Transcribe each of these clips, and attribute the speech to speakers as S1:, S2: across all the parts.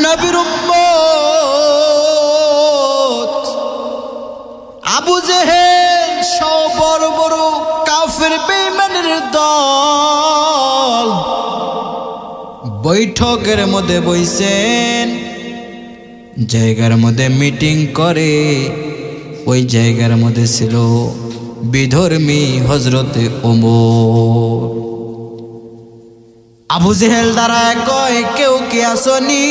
S1: নবীর উম্মত আবু জেহেল সব বড় বড় কাফের বেঈমানের দল বৈঠকের মধ্যে বইছেন, জায়গার মধ্যে মিটিং করে। ওই জায়গার মধ্যে ছিল বিধর্মী হযরতে ওমর। আবু জেহেল দ্বারা কয়, কেউ কে আসনি?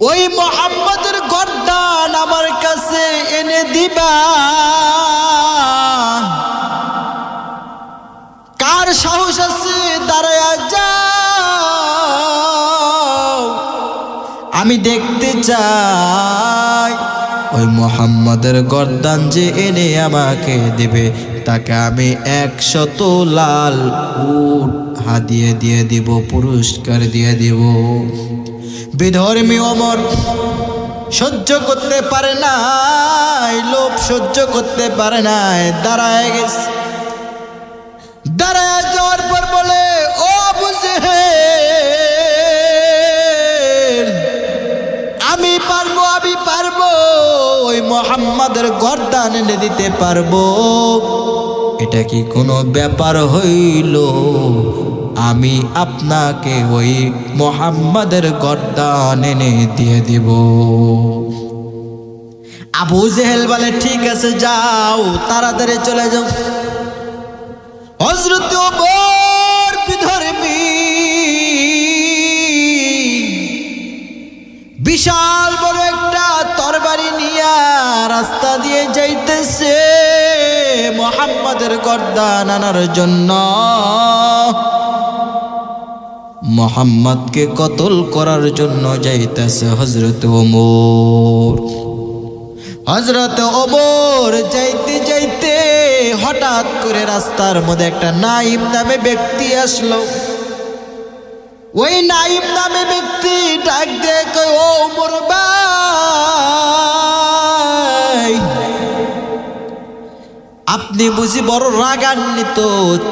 S1: ওই মুহাম্মদের গর্দান আমার কাছে এনে দিবা। কার সাহস আছে দাঁড়ায়া যাও, আমি দেখতে চাই ওই মুহাম্মদের গর্দান যে এনে আমাকে দিবে তাকে আমি 100 লাল উট হাদিয়া দিয়ে দিব, পুরস্কার দিয়ে দিব। বিধর্মী ওমর সহ্য করতে পারে নাই, লোভ সহ্য করতে পারে নাই, দাঁড়ায় গেছে। দাঁড়ায় যাওয়ার পর বলে, ও আবু জেহেল, আমি পারবো ওই মুহাম্মাদের গর্দান এনে দিতে পারবো। এটা কি কোনো ব্যাপার হইল? আমি আপনাকে ওই মুহাম্মাদের গর্দান এনে দিয়ে দিব। আবু জেহেল বলে, ঠিক আছে যাও, তাড়াতাড়ি চলে যাও। হযরত ওমর বিধর্মী বিশাল বড় একটা তরবারি নিয়ে রাস্তা দিয়ে যাইতেছে মুহাম্মাদের গর্দান আনার জন্য। মুহাম্মদকে কতল করার জন্য যাইতেছে হযরত ওমর। হযরত ওমর যাইতে যাইতে হঠাৎ করে রাস্তার মধ্যে একটা নাঈম নামে ব্যক্তি আসলো। ওই নাঈম নামে ব্যক্তি ডাক দিয়ে কয়, ও ওমর ভাই, আপনি বুঝি বড় রাগান্বিত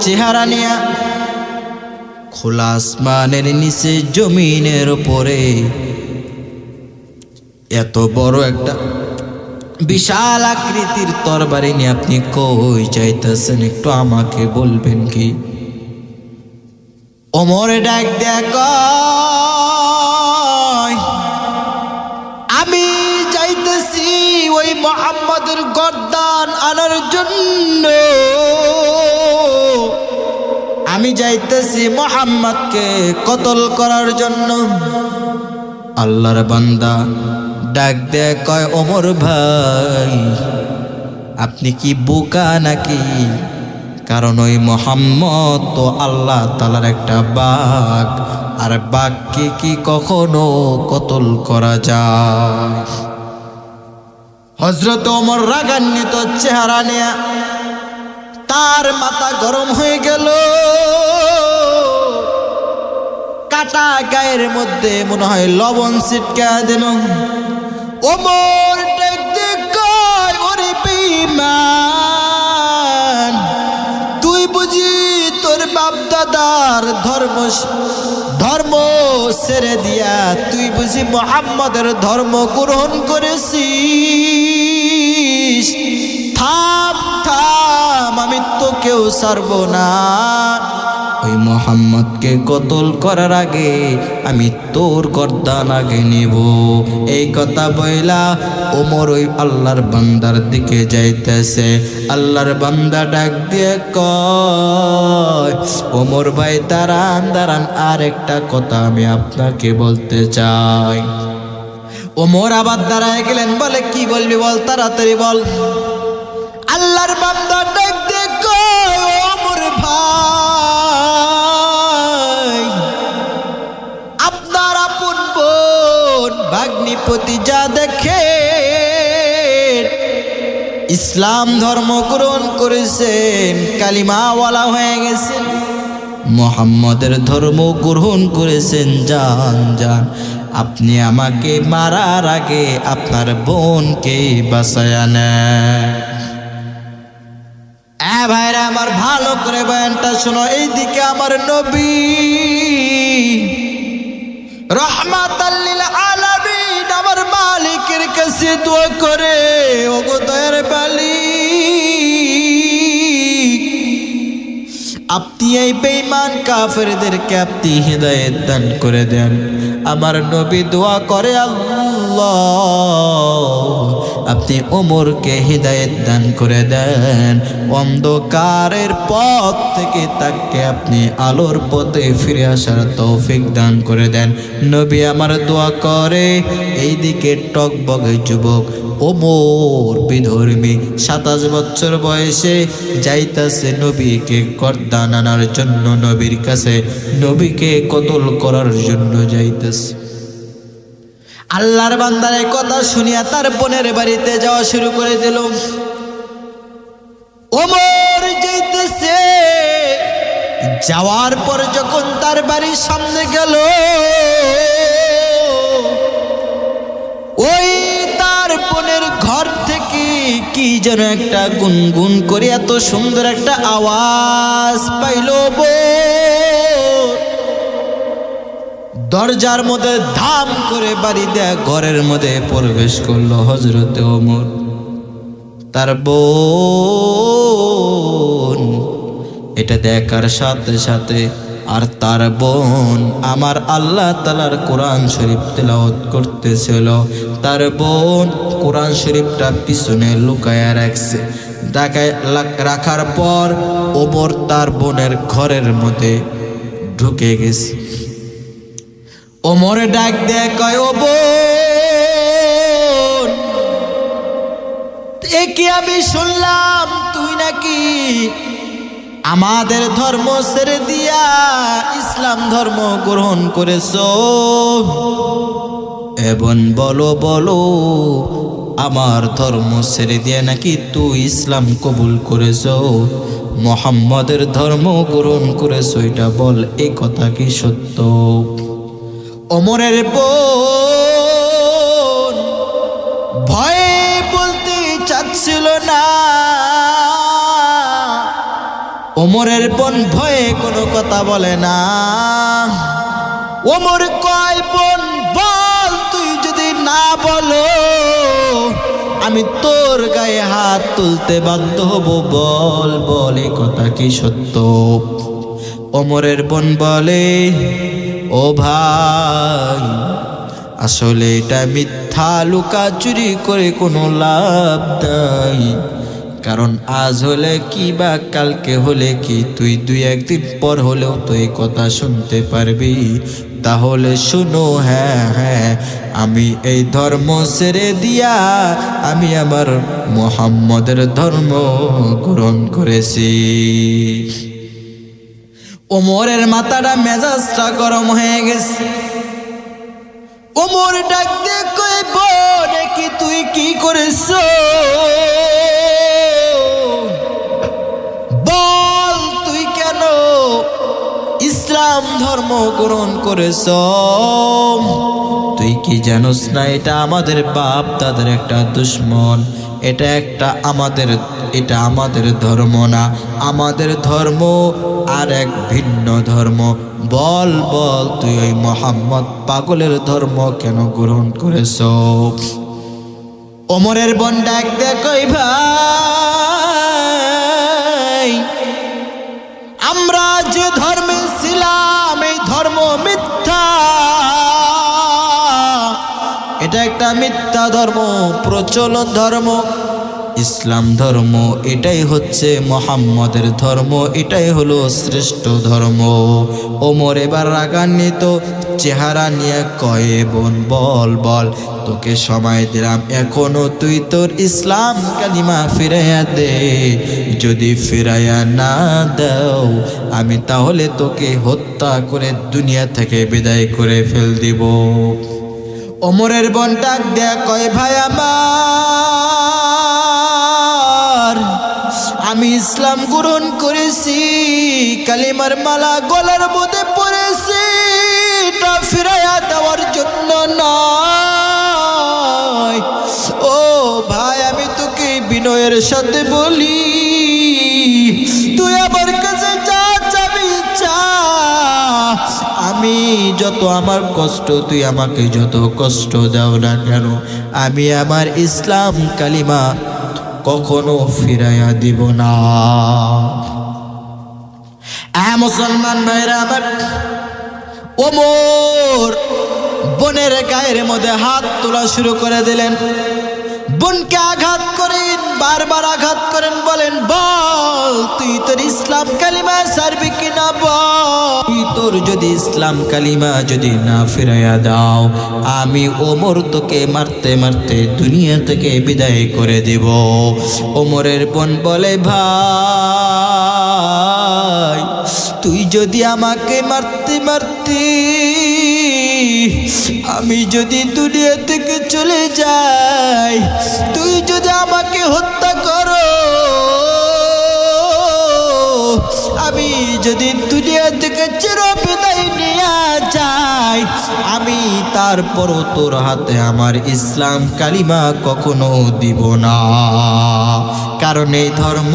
S1: চেহারা নিয়া খোলা আসমানের নিচে জমিনের উপরে এত বড় একটা বিশাল আকৃতির তরবারি নিয়ে আপনি কই যাইতেছেন, একটু আমাকে বলবেন কি? ওমরে ডাক দেখ, আমি যাইতেছি ওই মুহাম্মাদের গর্দান আনার জন্য। আমি যাইতেছি মুহাম্মদকে কতল করার জন্য। আল্লাহর বান্দা ডাক দেয় কয়, ওমর ভাই, আপনি কি বোকা নাকি? কারণ ওই মুহাম্মদ তো আল্লাহ তাআলার একটা বাঘ, আর বাঘকে কি কখনো কতল করা যায়? হযরত ওমর রাগান্বিত চেহারা নিয়ে, তার মাথা গরম হয়ে গেল। কাটা গায়ের মধ্যে মনে হয় লবণ ছিটকা দিল। ওমর দেখতে কয়, ওরে বেঈমান, তুই বুঝি তোর বাপ দাদার ধর্ম ছেড়ে দিয়া তুই বুঝি মুহাম্মাদের ধর্ম গ্রহণ করেছিস? থাম, আমি তোকেও ছাড়বো না। ওই মুহাম্মদকে কতল করার আগে আমি তোর গর্দান আগে নিব। এই কথা বইলা ওমর ওই আল্লাহর বান্দার দিকে যাইতেছে। আল্লাহর বান্দা ডাক দিয়ে কয়, ওমর ভাই দাঁড়ান, আর একটা কথা আমি আপনাকে বলতে চাই। ওমর আবার দাঁড়ায় গেলেন, বলে, কি বলবি বল, তাড়াতাড়ি বল। আল্লাহর বান্দা ডাক দিয়ে কয়, ওমর ভাই, আপনার আপন বোন ভাগ্নিপতি যা দেখে ইসলাম ধর্ম গ্রহণ করেছেন, কালিমাওয়ালা হয়ে গেছেন, মুহাম্মদের ধর্ম গ্রহণ করেছেন। যান, আপনি আমাকে মারার আগে আপনার বোনকে বাঁচায়া নেন। ভাইরা আমার, ভালো করে বয়ানটা শোনো। এইদিকে আমার নবী রাহমাতাল লিল আলামিন আমার মালিকের কাছে দোয়া করে, ওগো দয়ার মালিক, আপনি এই বেঈমান কাফেরদেরকে আপনি হিদায়াত দান করে দেন। আমার নবী দোয়া করে, আল্লাহ আপনি ওমরকে হিদায়াত দান করে দেন, অন্ধকারের পথ থেকে তাকে আপনি আলোর পথে ফিরে আসার তৌফিক দান করে দেন। নবী আমার দোয়া করে, এইদিকে টকবগে যুবক ওমর বিধর্মী 27 বছর বয়সে যাইতাছে নবীকে গর্দান আনার জন্য, নবীর কাছে নবীকে কতল করার জন্য যাইতাছে। আল্লাহর বান্দার এই কথা শুনিয়া তার বোনের বাড়িতে যাওয়া শুরু করে দিল। ওমর যাইতেছে, যাওয়ার পর যখন তার বাড়ির সামনে গেল, ওই তার বোনের ঘর থেকে কি যেন একটা গুনগুন করে এত সুন্দর একটা আওয়াজ পাইল। দরজার মধ্যে ধাম করে বাড়ি দেয়া ঘরের মধ্যে প্রবেশ করলো হযরতে ওমর। তার বোন এটা দেখার সাথে সাথে, আর তার বোন আমার আল্লাহ তাআলার কোরআন শরীফ তেলাওয়াত করতেছিল, তার বোন কোরআন শরীফটা পিছনে লুকায়া রাখছে। রাখার পর ওমর তার বোনের ঘরের মধ্যে ঢুকে গেছে। ওমর ডাক দেয়, কয় ও বোন, এ কি আমি শুনলাম তুই নাকি আমাদের ধর্ম ছেড়ে দিয়া ইসলাম ধর্ম গ্রহণ করেছো? এবং বলো বলো আমার ধর্ম ছেড়ে দিয়া নাকি তুই ইসলাম কবুল করেছো, মুহাম্মাদের ধর্ম গ্রহণ করেছো, এটা বল, এই কথা কি সত্য? ওমরের বোন ভয়ে বলতে চাচ্ছিল না। ওমরের বোন ভয়ে কোনো কথা বলে না। ওমর কয়, বোন বল, তুই যদি না বলো আমি তোর গায়ে হাত তুলতে বাধ্য হব, বল বল এই কথা কি সত্য? ওমরের বোন বলে, ও ভাই, আসলে এটা মিথ্যা, লুকাচুরি করে কোনো লাভ নাই, কারণ আজ হলে কি বা কালকে হলে কি, তুই 2-1 দিন পর হলেও তো এই কথা শুনতে পারবি। তাহলে শুনো, হ্যাঁ হ্যাঁ, আমি এই ধর্ম ছেড়ে দিয়া আমি আমার মুহাম্মাদের ধর্ম গ্রহণ করেছি। ওমরের মাথাটা মেজাজটা গরম হয়ে গেছে। ওমর ডাক দিয়ে কই, বোন কি তুই কি করেছ? বল তুই কেন ইসলাম ধর্ম গ্রহণ করেছ? তুই কি জানোস না এটা আমাদের বাপ দাদার একটা দুশ্মন, এটা আমাদের ধর্ম না, আমাদের ধর্ম আর এক ভিন্ন ধর্ম। বল বল তুই ওই মুহাম্মদ পাগলের ধর্ম কেন গ্রহণ করেছ? ওমরের বোন ডাক দেয়, কই ভাই, আমরা যে ধর্মে ছিলাম এই ধর্ম মিথ্যা, এটা একটা মিথ্যা ধর্ম, প্রচলন ধর্ম। ইসলাম ধর্ম এটাই হচ্ছে মুহাম্মাদের ধর্ম, এটাই হলো শ্রেষ্ঠ ধর্ম। ওমর এবার রাগান্বিত চেহারা নিয়ে কয়ে, বোন বল বল, তোকে সময় দিলাম, এখনো তুই তোর ইসলাম কালিমা ফিরাইয়া দে, যদি ফিরাইয়া না দাও আমি তাহলে তোকে হত্যা করে দুনিয়া থেকে বিদায় করে ফেল দিব। ওমরের বোন ডাক দেয়া কয়, ভাই আমার, আমি ইসলাম গ্রহণ করেছি, কালিমার মালা গলার মধ্যে পড়েছি, এটা ফিরাইয়া দেওয়ার জন্য নয়। ও ভাই, আমি তোকে বিনয়ের সাথে বলি, তুই আমার কাছে যা চাবি চা, আমি আমি যত আমার কষ্ট, তুই আমাকে যত কষ্ট দাও না কেন, আমি আমার ইসলাম কালিমা কখনো ফিরাইয়া দিব না। মুসলমান ভাইরা আমার, ওমর বোনের গায়ের মধ্যে হাত তোলা শুরু করে দিলেন। বোনকে আঘাত করেন, বারবার আঘাত করেন, বলেন বল তুই তোর ইসলাম কালিমা ছাড়বি কিনা, বল তুই তোর যদি ইসলাম কালিমা যদি না ফিরাইয়া দাও, আমি ওমর তোকে মারতে মারতে দুনিয়া থেকে বিদায় করে দেব। ওমরের বোন বলে ভাই তুই যদি আমাকে মারতে মারতে আমি যদি দুনিয়া থেকে চলে যাই, তুই যদি আমাকে হত্যা করো, আমি যদি দুনিয়া থেকে চিরবিদায় নিয়ে যাই, আমি তারপরও তোর হাতে আমার ইসলাম কালিমা কখনো দিব না। কারণ এই ধর্ম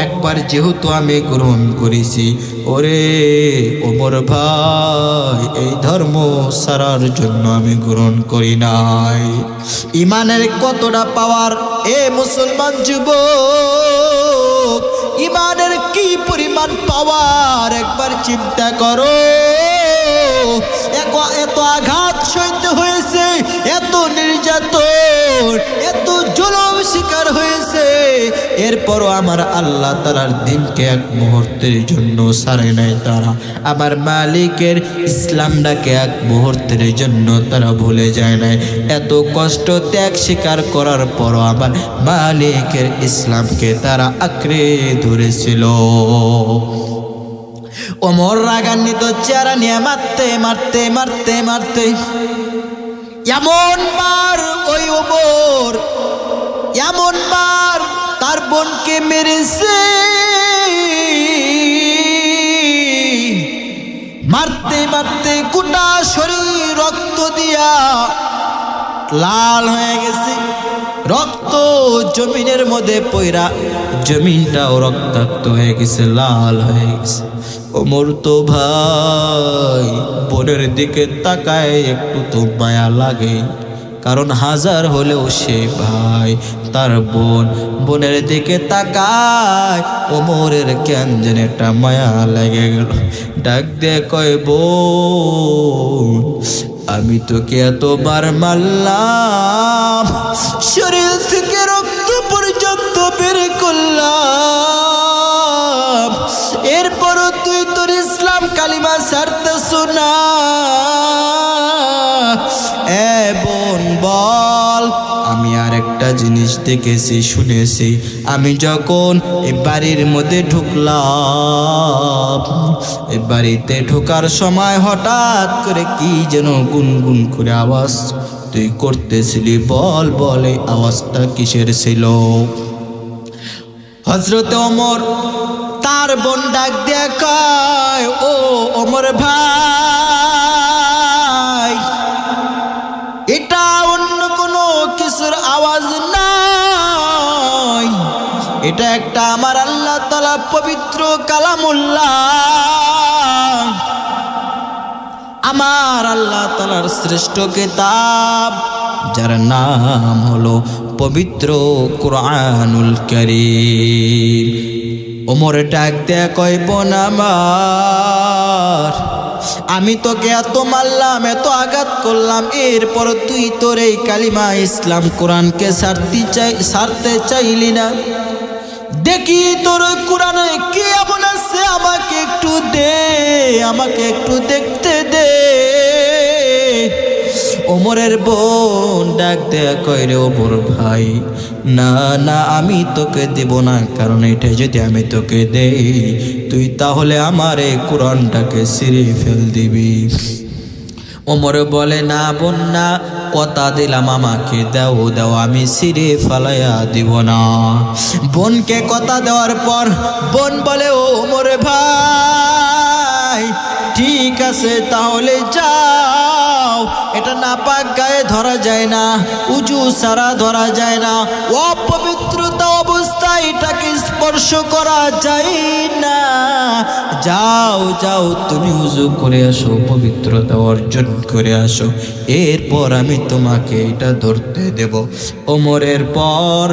S1: একবার যেহেতু আমি গ্রহণ করেছি, ওরে ওমর ভাই এই ধর্ম সারার জন্য আমি গ্রহণ করি নাই। ইমানের কতটা পাওয়ার এ মুসলমান যুবক, ইমানের কি পরিমাণ পাওয়ার একবার চিন্তা করো। এত আঘাত সইতে হয়েছে, এত নির্যাতন, এত জুলুম শিকার হয়েছে, এরপরও আমার আল্লাহ তাআলার দিনকে এক মুহূর্তের জন্য ছাড়ে নাই তারা। আমার মালিকের ইসলামটাকে এক মুহূর্তের জন্য তারা ভুলে যায় নাই। এত কষ্ট ত্যাগ স্বীকার করার পরও আমার মালিকের ইসলামকে তারা আঁকড়ে ধরেছিল। ওমর রাগান্বিত চেহারা নিয়ে মারতে মারতে মারতে মারতে এমন মার ওই ওমর, এমন মার তার বোনকে মেরেছে। মারতে মারতে গোটা শরীর রক্ত দিয়া লাল হয়ে গেছে। রক্ত জমিনের মধ্যে পইরা জমিনটাও রক্তাক্ত হয়ে গেছে, লাল হয়ে গেছে। ওমর তো ভাই বোনের দিকে তাকায় একটু তো মায়া লাগে, কারণ হাজার হলেও সে ভাই, তার বোনের দিকে তাকায় ওমরের কেন যেন একটা মায়া লেগে গেল। ডাক দিয়ে কয় বোন আমি তোকে এতবার মারলাম, শরীর থেকে রক্ত পর্যন্ত বের করলাম, এরপরও তুই তোর ইসলাম কালিমা ছাড়তেছ না। এ বোন বল, আমি আর একটা জিনিস দেখেছি শুনেছি, আমি যখন এই বাড়ির মধ্যে ঢুকলাম, এই বাড়িতে ঢোকার সময় হঠাৎ করে কি যেন গুনগুন করে আওয়াজ তুই করতেছিলি, বল বল এই আওয়াজটা কিসের ছিল? হযরত ওমর তার বোন ডাক দিয়ে কয়, ও ওমর ভাই এটা অন্য কোনো কিছুর আওয়াজ নয়, এটা একটা আমার আল্লাহ তাআলা পবিত্র কালামুল্লাহ, আমার আল্লাহ তাআলার শ্রেষ্ঠ কিতাব, যার নাম হলো পবিত্র কুরআনুল কারীম। ওমর ডাক দেয়া কয় বোন আমার, আমি তোকে এত মারলাম, এত আঘাত করলাম, এরপর তুই তোর এই কালিমা ইসলাম কোরআনকে ছাড়তে চাইলি না। দেখি তোর কোরআনে কি এমন আছে, আমাকে একটু দে, আমাকে একটু দেখতে দে। ওমরের বোন ডাক দেয়া কয় রে ওমর ভাই, না না আমি তোকে দেব না, কারণ এটা যদি আমি তোকে দেই তুই তাহলে আমার এই কোরআনটাকে ছিঁড়ে ফেল দিবি। ওমর বলে না বোন না, কথা দিলাম আমাকে দাও দাও, আমি ছিঁড়ে ফালাইয়া দিব না। বোনকে কথা দেওয়ার পর বোন বলে ও ওমর ভাই ঠিক আছে তাহলে যাও, এটা নাপাক গায়ে ধরা যায় না, উজু সারা ধরা যায় না, অপবিত্রতা অবস্থায় এটাকে স্পর্শ স্পর্শ করা যায় না। যাও যাও তুমি উযু করে আসো, পবিত্রতা অর্জন করে আসো, এরপর আমি তোমাকে এটা ধরতে দেব। ওমরের পর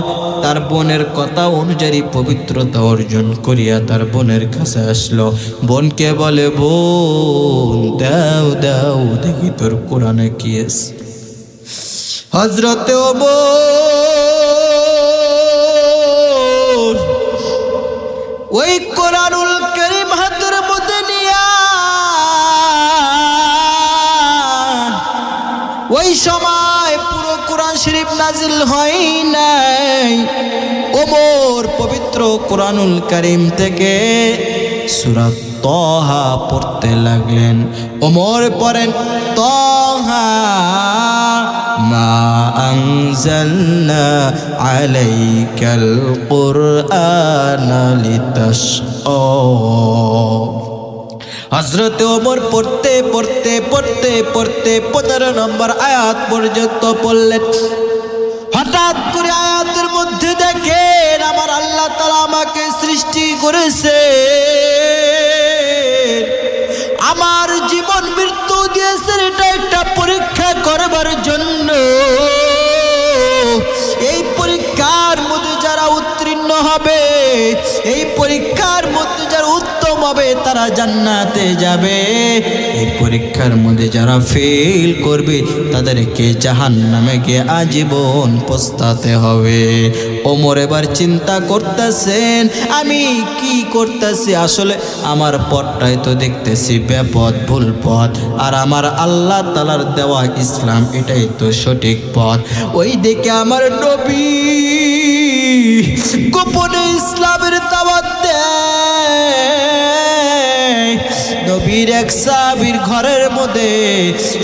S1: তার বোনের কথা অনুযায়ী পবিত্রতা অর্জন করিয়া তার বোনের কাছে আসলো। বোনকে বলে, বোন দাও দাও দেখি তোর কোরআনে কি আছে। হযরতে ওমর ওই কোরআনুল কারীম হাতের মধ্যে নিয়া ওই সময় পুরো কোরআন শরীফ নাজিল হয় নাই। ওমর পবিত্র কোরআনুল কারীম থেকে সূরা তাহা পড়তে লাগলেন। ওমর পড়েন, তাহা মা আনজালনা আলাইকাল কুরআনা লিতাশকা। হযরত ওমর পড়তে পড়তে পড়তে পড়তে 15 নম্বর আয়াত পর্যন্ত পড়লেন। হঠাৎ করে আয়াতের মধ্যে দেখেন আমার আল্লাহ তাআলা আমাকে সৃষ্টি করেছে, আমার জীবন মৃত্যু দিয়েছেন এটা একটা পরীক্ষা করবার জন্য। এই পরীক্ষার মধ্যে যারা উত্তীর্ণ হবে, এই পরীক্ষার মধ্যে যারা উত্তম হবে তারা জান্নাতে যাবে, এই পরীক্ষার মধ্যে যারা ফেল করবে তাদেরকে জাহান্নামে গিয়ে আজীবন পস্তাতে হবে। ওমর এবার চিন্তা করতেছেন আমি কি করতেছি, আসলে আমার পথটাই তো দেখতেছি বেপথ ভুল পথ, আর আমার আল্লাহ তাআলার দেওয়া ইসলাম এটাই তো সঠিক পথ। ওই দিকে আমার নবী গোপনে ইসলামের দাওয়াত দেয়। নবীর এক সাহাবীর ঘরের মধ্যে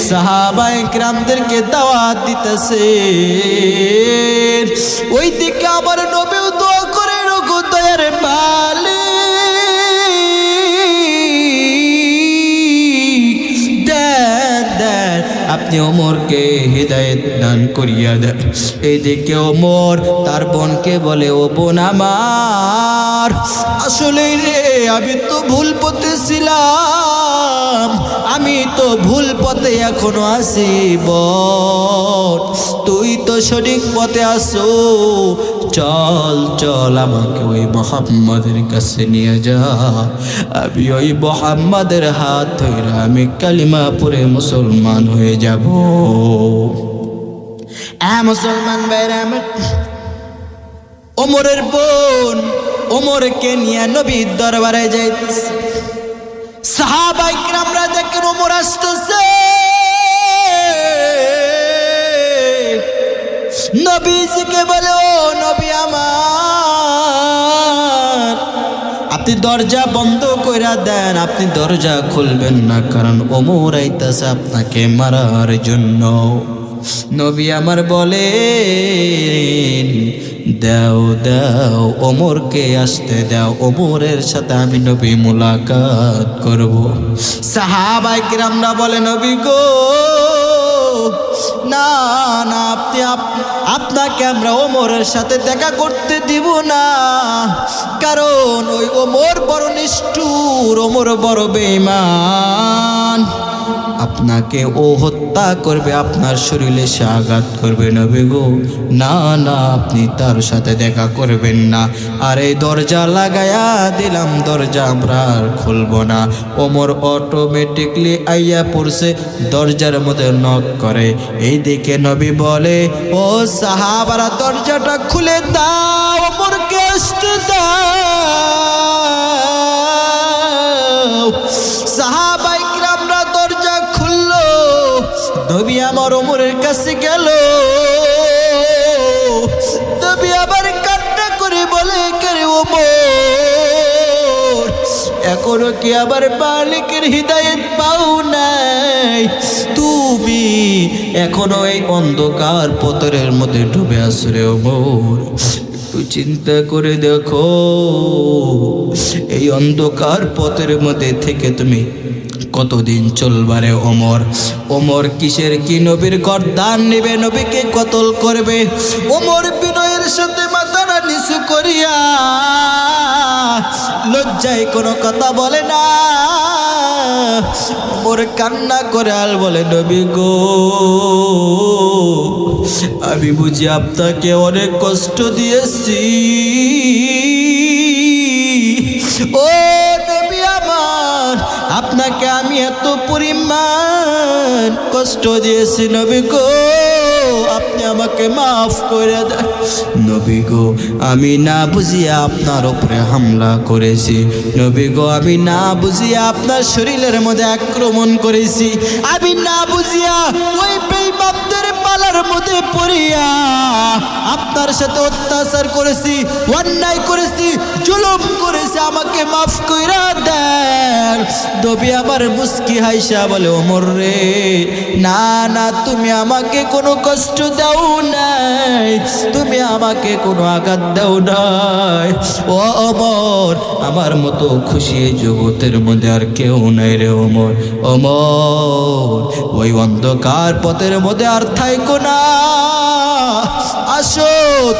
S1: সাহাবায়ে কিরামদেরকে দাওয়াত দিতেছে। ওই দিকে আমার নবীও দোয়া করে, রোগো দয়ার মালিক দেন আপনি ওমরকে হিদায়াত দান করিয়া দেন। এইদিকে ওমর তার বোনকে বলে, ও বোন আমার, আসলে রে আমি তো ভুল পথে ছিলাম, আমি তো ভুল পথে এখনো আছি। বোন তুই তো সঠিক পথে আসো, চল চল আমাকে ওই মুহাম্মাদের কাছে নিয়ে যা, আমি ওই মুহাম্মাদের হাত ধরে আমি কালিমা পড়ে মুসলমান হয়ে যাব। মুসলমান ভাইরা আমার, ওমরের বোন ওমরকে নিয়ে নবীর দরবারে যাইতেছে। সাহাবায়ে কিরামরা দেখেন ওমর আসতেছে, নবীজিকে বলে, ও নবী আমার, আপনি দরজা বন্ধ কইরা দেন, আপনি দরজা খুলবেন না, কারণ ওমর আইতাছে আপনাকে মারার জন্য। নবী আমার বলে, দাও দাও ওমরকে আসতে দাও, ওমরের সাথে আমি নবী মুলাকাত করব। সাহাবায়ে কিরামরা বলে, নবী গো না না, আপনাকে আমরা ওমরের সাথে দেখা করতে দিব না, কারণ ওই ওমর বড় নিষ্ঠুর, ওমর বড় বেঈমান, আপনাকে ও হত্যা করবে, আপনার শরীরে সে আঘাত করবে। নবী গো না না, আপনি তার সাথে দেখা করবেন না। আর এই দরজা লাগায়া দিলাম, দরজা আমরা আর খুলব না। ওমর অটোমেটিকলি আইয়া পড়ছে, দরজার মধ্যে নক করে। এই দিকে নবী বলে, ও সাহাবারা দরজাটা খুলে দাও, ওমরকে আসতে দাও। সাহাবায়ে কিরামরা দরজা খুললো, নবী আমার ওমরের কাছে গেল। নবী আবার কান্না করে বলে, কে ওমর, এখনো কি আবার মালিকের হিদায়াত পাও নাই? তুমি এখনো এই অন্ধকার পথের মধ্যে ডুবে আছো রে ওমর। একটু চিন্তা করে দেখো, এই অন্ধকার পথের মধ্যে থেকে তুমি কতদিন চলবারে ওমর? ওমর কিসের কি নবীর গর্দান নেবে, নবীকে কতল করবে? ওমর বিনয়ের সাথে মাথাটা নিচু করিয়া লজ্জায় কোনো কথা বলে না। ওমর কান্না করে আর বলে, নবী গো, আমি বুঝি আপনাকে অনেক কষ্ট দিয়েছি। ও নবী আমার, আপনাকে আমি এত পরিমাণ কষ্ট দিয়েছি নবী গো, আপনি আমাকে মাফ করে দেন। নবী গো, আমি না বুঝিয়া আপনার উপরে হামলা করেছি। নবী গো, আমি না বুঝিয়া আপনার শরীরের মধ্যে আক্রমণ করেছি। আমি না বুঝিয়া ওই বেঈমানদের পালার মধ্যে পড়িয়া আপনার সাথে অত্যাচার করেছি, অন্যায় করেছি, জুলুম করেছি, আমাকে মাফ কইরা দেন। নবী আমার মুস্কি হাইসা বলে, ওমর রে, না না, তুমি আমাকে কোনো কষ্ট দাও নাই, তুমি আমাকে কোনো আঘাত দাও নাই। ও ওমর, আমার মতো খুশি এই জগতের মধ্যে আর কেউ নাই রে ওমর। ওমর, ওই অন্ধকার পথের মধ্যে আর থাইকো না, আসো,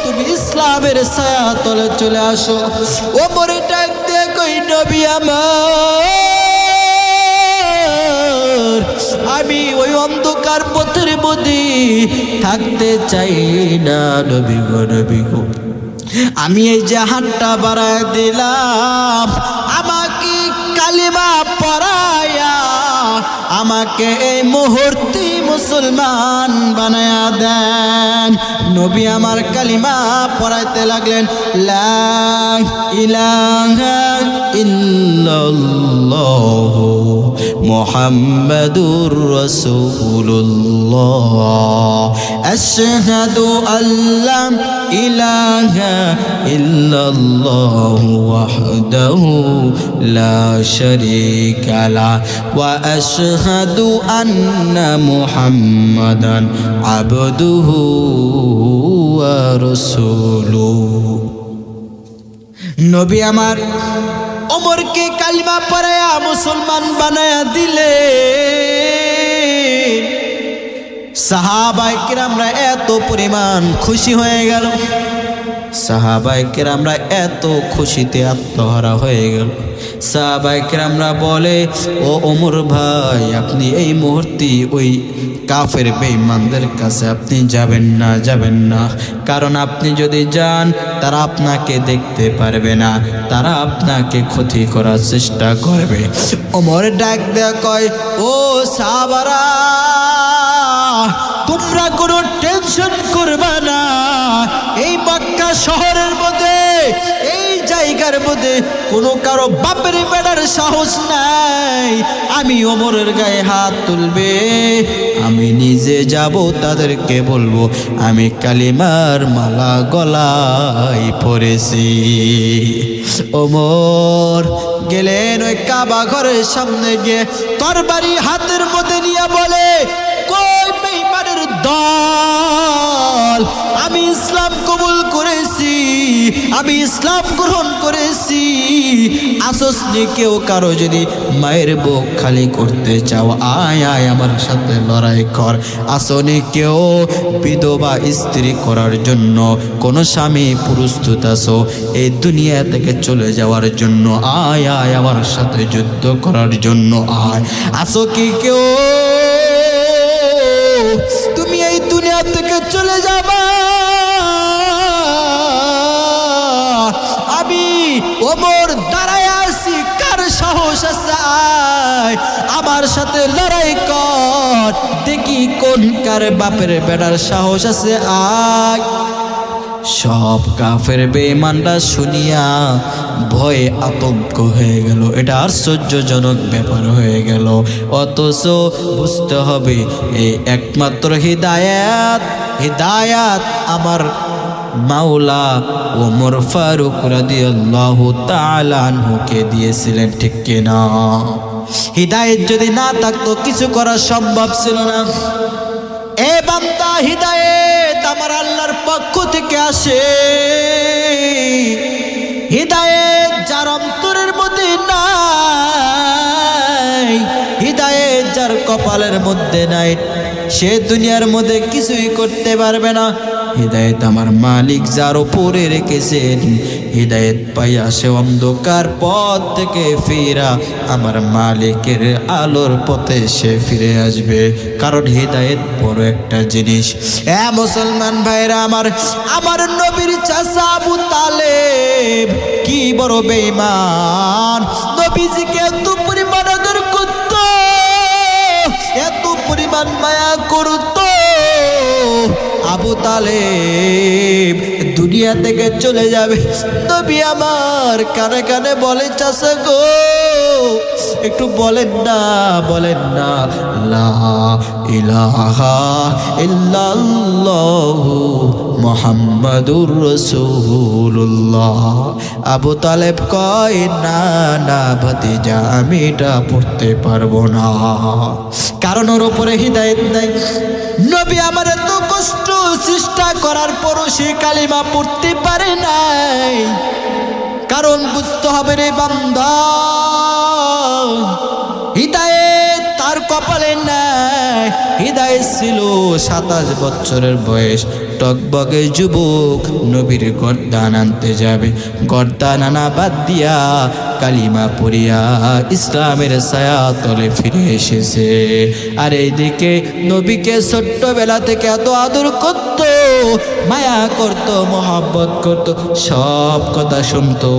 S1: তুমি ইসলামের ছায়া তলে চলে আসো। ওমরে ডাক দিয়ে কই, নবী আমার, আমি ওই অন্ধকার পথের মধ্যে থাকতে চাই না। নবী গো, নবী গো, আমি এই যে হাতটা বাড়ায় দিলাম, আমাকে কালিমা পড়ায়া আমাকে এই মুহূর্তে মুসলমান বানায়া দেন। নবী আমার কালিমা পড়াইতে লাগলেন, লা ইলাহা ইল্লাল্লাহ মুহাম্মাদুর রাসূলুল্লাহ, আশহাদু আল্লা ইলাহা ইল্লাল্লাহ ওয়াহদাহু লা শারীকা লা ওয়া আশহাদু আন্না মুহাম্মাদান আবদুহু ওয়া রাসূলুহু। নবী আমার ওমরকে কালিমা পড়ায়া মুসলমান বানায়া দিলে। সাহাবায়ে কেরামরা এত পরিমাণ খুশি হয়ে গেল, সাহাবায়ে কেরামরা এত খুশিতে আত্মহারা হয়ে গেল। সাহাবায়ে কেরামরা বলে, ও ওমর ভাই, আপনি এই মুহূর্তে ওই কাফের বেঈমানদের কাছে আপনি যাবেন না, যাবেন না, কারণ আপনি যদি যান তারা আপনাকে দেখতে পারবে না, তারা আপনাকে ক্ষতি করার চেষ্টা করবে। ওমর ডাক দেয়া কয়, ও সাহাবারা, তোমরা কোনো টেনশন করবে না, এই মক্কা শহরের মধ্যে, এই জায়গার মধ্যে কোনো কারো বাপের বেড়ার সাহস নাই। আমি ওমরের গায়ে হাত তুলবে, আমি নিজে যাব, তাদেরকে বলবো আমি কালিমার মালা গলায় পরেছি। ওমর গেলেন ওই কাবা ঘরের সামনে গিয়ে তরবারি হাতের মধ্যে নিয়ে বলে, কই বেঈমানের দল, আমি ইসলাম কবুল করেছি, আমি ইসলাম গ্রহণ করেছি। আসসনি কেউ কারো যদি মায়ের বুক খালি করতে চাও, আয় আয় আমার সাথে লড়াই কর। আসনি কেউ বিধবা স্ত্রী করার জন্য, কোন স্বামী প্রস্তুত আছো এই দুনিয়া থেকে চলে যাওয়ার জন্য, আয় আয় আমার সাথে যুদ্ধ করার জন্য আয়। আসো কি কেউ তুমি এই দুনিয়া থেকে চলে যাবা? আমি ওমর দাঁড়ায় আছি, কার সাহস আছে আয় আমার সাথে লড়াই কর, দেখি কোন কার বাপের বেড়ার সাহস আছে আয়। সব কাফের বেঈমানরা শুনিয়া ভয়ে আতঙ্ক হয়ে গেল। এটা আশ্চর্যজনক ব্যাপার হয়ে গেল। অথচ বুঝতে হবে এই একমাত্র হিদায়াত, হিদায়াত আমার মাওলা ওমর ফারুক রাদিয়াল্লাহু তাআলা আনহুকে দিয়েছিলেন, ঠিক কিনা? হিদায়াত যদি না থাকতো কিছু করা সম্ভব ছিল না। এ বান্দা, হিদায়াত আমার আল্লাহর পক্ষ থেকে আসে। হিদায়াত যার অন্তরের মধ্যে নাই, যার কপালের মধ্যে নাই সে দুনিয়ার মধ্যে কিছুই করতে পারবে না। হিদায়াত আমার মালিক যার উপরে রেখেছেন, হিদায়াত পাইয়া সে অন্ধকার পথ থেকে ফিরা আমার মালিকের আলোর পথে সে ফিরে আসবে। কারণ হিদায়াত বড় একটা জিনিস। মুসলমান ভাইরা আমার, আমার নবীর চাচা আবু তালেব কি বড় বেঈমান, নবীজিকে এত পরিমাণ আদর করত, এত পরিমাণ মায়া করত। আবু তালেব দুনিয়া থেকে চলে যাবে, নবী আমার কানে কানে বলে, চাচা গো একটু বলেন না, বলেন না লা ইলাহা ইল্লাল্লাহু মুহাম্মাদুর রাসূলুল্লাহ। আবু তালেব কয়, না না ভাতিজা, আমি এটা পড়তে পারবো না, কারণ ওর উপরে হিদায়াত নাই। নবী আমার এত কষ্ট চেষ্টা করার পরও সে কালিমা পড়তে পারে নাই। কারণ বুঝতে হবে রে বান্দা, হিদায়াত তার কপালে নাই। হিদায়াত ছিল 27 বছরের বয়স, টকবগে যুবক নবীর গর্দান আনতে যাবে, গর্দান আনা বাদ দিয়া কালিমা পড়িয়া ইসলামের ছায়া তলে ফিরে এসেছে। আর এইদিকে নবীকে ছোট্টবেলা থেকে এত আদর করত, মায়া করত, মহব্বত করত, সব কথা শুনতো,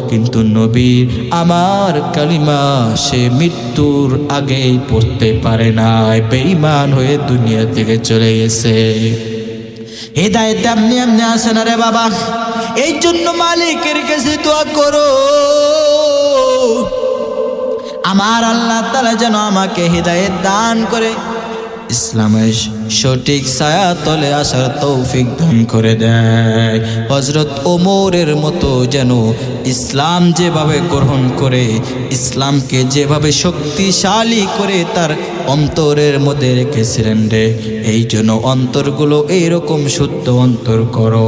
S1: কিন্তু নবীর আমার কালিমা সে মৃত্যুর আগেই পড়তে পারে নাই, বেঈমান হয়ে দুনিয়া থেকে চলে গেছে। হিদায়াত এমনি এমনি আসে না রে বাবা। এই জন্য মালিকের কাছে দোয়া করো, আমার আল্লাহ তাআলা যেন আমাকে হিদায়াত দান করে, ইসলামের সঠিক ছায়া তলে আসার তৌফিক দান করে দেয়। হযরত ওমরের মতো যেন ইসলাম যেভাবে গ্রহণ করে, ইসলামকে যেভাবে শক্তিশালী করে তার অন্তরের মধ্যে রেখেছিলেন রে, এই জন্য অন্তরগুলো এইরকম শুদ্ধ অন্তর করো।